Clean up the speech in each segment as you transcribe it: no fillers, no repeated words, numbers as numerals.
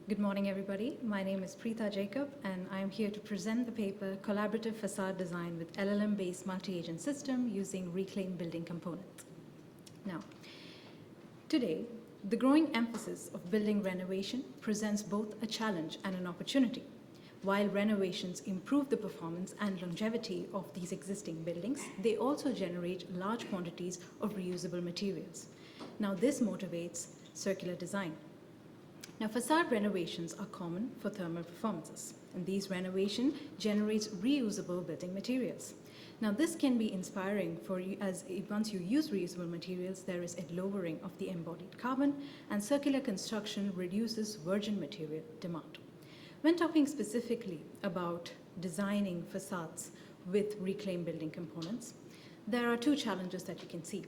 Good morning, everybody. My name is Pritha Jacob, and I'm here to present the paper Collaborative Facade Design with LLM-Based Multi-Agent System using Reclaimed Building Components. Now, today, the growing emphasis of building renovation presents both a challenge and an opportunity. While renovations improve the performance and longevity of these existing buildings, they also generate large quantities of reusable materials. Now, this motivates circular design. Now, facade renovations are common for thermal performances, and these renovations generates reusable building materials. Now, this can be inspiring for you as once you use reusable materials, there is a lowering of the embodied carbon, and circular construction reduces virgin material demand. When talking specifically about designing facades with reclaimed building components, there are two challenges that you can see.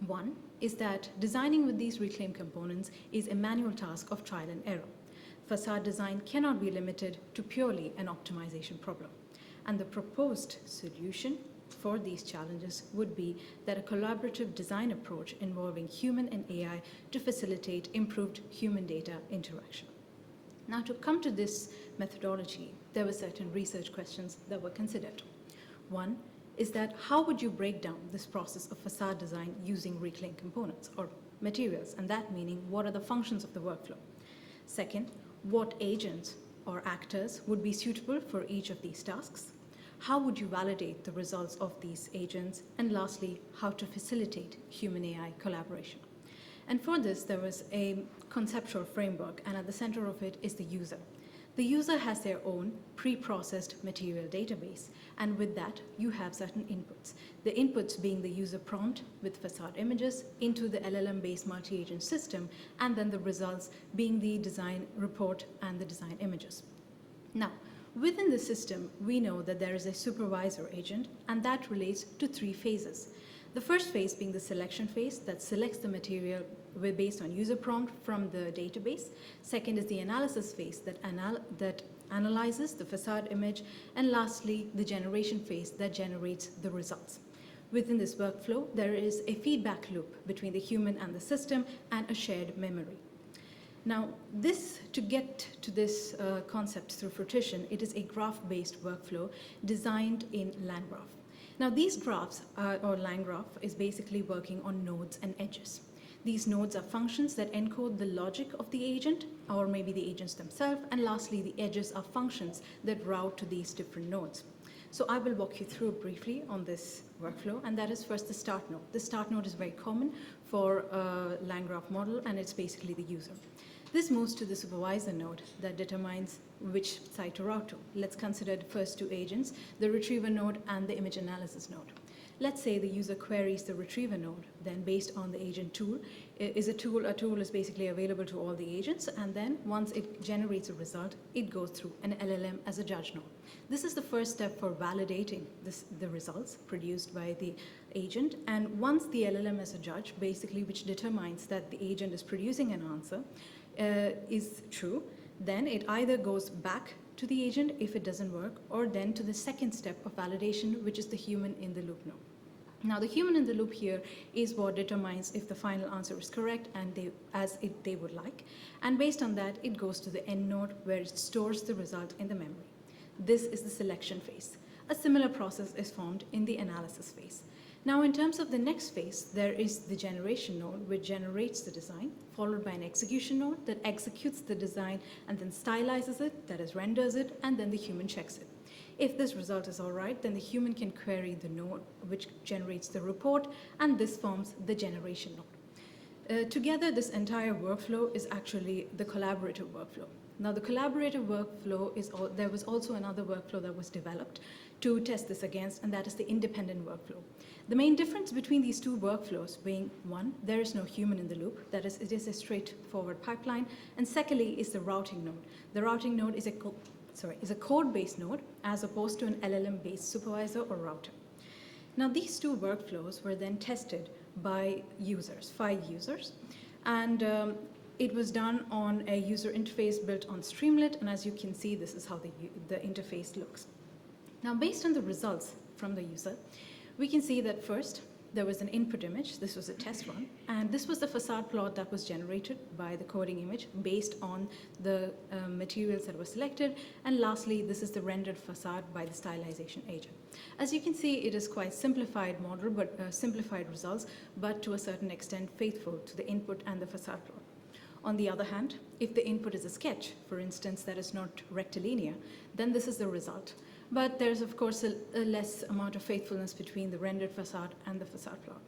One is that designing with these reclaimed components is a manual task of trial and error. Facade design cannot be limited to purely an optimization problem. And the proposed solution for these challenges would be that a collaborative design approach involving human and AI to facilitate improved human-data interaction. Now, to come to this methodology, there were certain research questions that were considered. One is that how would you break down this process of facade design using reclaimed components or materials, and that meaning what are the functions of the workflow? Second, what agents or actors would be suitable for each of these tasks? How would you validate the results of these agents? And lastly, how to facilitate human-AI collaboration? And for this, there was a conceptual framework, and at the center of it is the user. The user has their own pre-processed material database, and with that, you have certain inputs. The inputs being the user prompt with facade images into the LLM-based multi-agent system, and then the results being the design report and the design images. Now, within the system, we know that there is a supervisor agent, and that relates to three phases. The first phase being the selection phase that selects the material based on user prompt from the database. Second is the analysis phase that analyzes the facade image. And lastly, the generation phase that generates the results. Within this workflow, there is a feedback loop between the human and the system and a shared memory. Now, to get to this concept through fruition, it is a graph-based workflow designed in land graph. Now, these graphs, or line graph, is basically working on nodes and edges. These nodes are functions that encode the logic of the agent, or maybe the agents themselves, and lastly, the edges are functions that route to these different nodes. So I will walk you through briefly on this workflow, and that is first the start node. The start node is very common for a line graph model, and it's basically the user. This moves to the supervisor node that determines which site to route to. Let's consider the first two agents, the retriever node and the image analysis node. Let's say the user queries the retriever node, then based on the agent tool, a tool is basically available to all the agents, and then once it generates a result, it goes through an LLM as a judge node. This is the first step for validating the results produced by the agent, and once the LLM as a judge, basically which determines that the agent is producing an answer, is true, then it either goes back to the agent if it doesn't work, or then to the second step of validation, which is the human in the loop node. Now, the human in the loop here is what determines if the final answer is correct and they would like. And based on that, it goes to the end node where it stores the result in the memory. This is the selection phase. A similar process is formed in the analysis phase. Now, in terms of the next phase, there is the generation node, which generates the design, followed by an execution node that executes the design and then stylizes it, that is, renders it, and then the human checks it. If this result is all right, then the human can query the node, which generates the report, and this forms the generation node. Together, this entire workflow is actually the collaborative workflow. Now, the collaborative workflow there was also another workflow that was developed to test this against, and that is the independent workflow. The main difference between these two workflows being, one, there is no human in the loop, that is, it is a straightforward pipeline, and secondly is the routing node. The routing node is a code-based node as opposed to an LLM-based supervisor or router. Now, these two workflows were then tested by users, 5 users, and it was done on a user interface built on Streamlit, and as you can see, this is how the interface looks. Now, based on the results from the user, we can see that first, there was an input image. This was a test one. And this was the facade plot that was generated by the coding image based on the materials that were selected. And lastly, this is the rendered facade by the stylization agent. As you can see, it is quite simplified model, but simplified results, but to a certain extent faithful to the input and the facade plot. On the other hand, if the input is a sketch, for instance, that is not rectilinear, then this is the result. But there's, of course, a less amount of faithfulness between the rendered facade and the facade plot.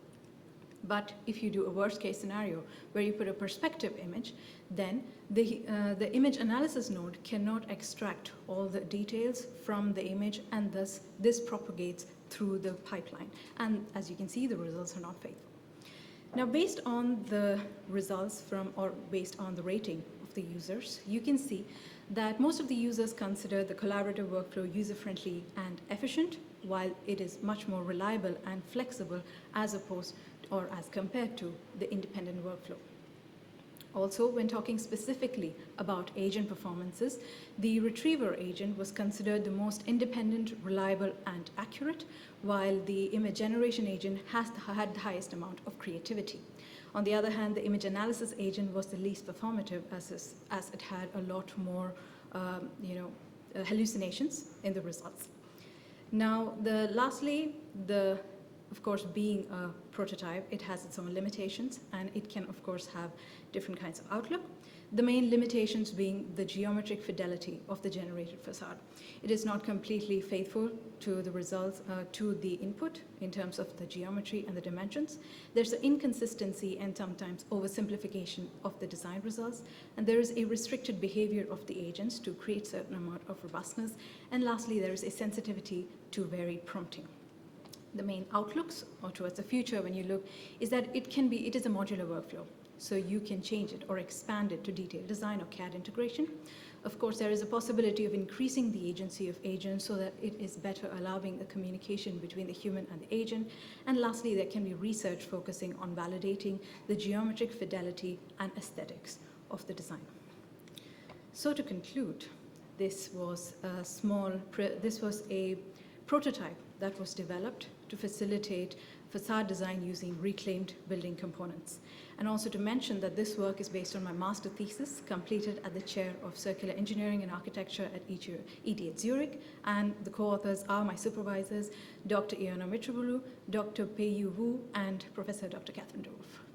But if you do a worst case scenario where you put a perspective image, then the image analysis node cannot extract all the details from the image, and thus this propagates through the pipeline. And as you can see, the results are not faithful. Now, based on the results or based on the rating of the users, you can see that most of the users consider the collaborative workflow user-friendly and efficient, while it is much more reliable and flexible as opposed or as compared to the independent workflow. Also, when talking specifically about agent performances, the retriever agent was considered the most independent, reliable, and accurate, while the image generation agent had the highest amount of creativity. On the other hand, the image analysis agent was the least performative, as it had a lot more hallucinations in the results. Now, lastly, of course, being a prototype, it has its own limitations, and it can, of course, have different kinds of outlook. The main limitations being the geometric fidelity of the generated facade. It is not completely faithful to the results, to the input in terms of the geometry and the dimensions. There's an inconsistency and sometimes oversimplification of the design results, and there is a restricted behavior of the agents to create certain amount of robustness. And lastly, there is a sensitivity to varied prompting. The main outlooks, or towards the future when you look, is that it is a modular workflow. So you can change it or expand it to detailed design or CAD integration. Of course, there is a possibility of increasing the agency of agents so that it is better allowing a communication between the human and the agent. And lastly, there can be research focusing on validating the geometric fidelity and aesthetics of the design. So to conclude, this was a prototype that was developed to facilitate facade design using reclaimed building components. And also to mention that this work is based on my master thesis completed at the Chair of Circular Engineering and Architecture at ED at Zürich, and the co-authors are my supervisors, Dr. Ioanna Mitropoulou, Dr. Pei-Yu and Professor Dr. Catherine Delft.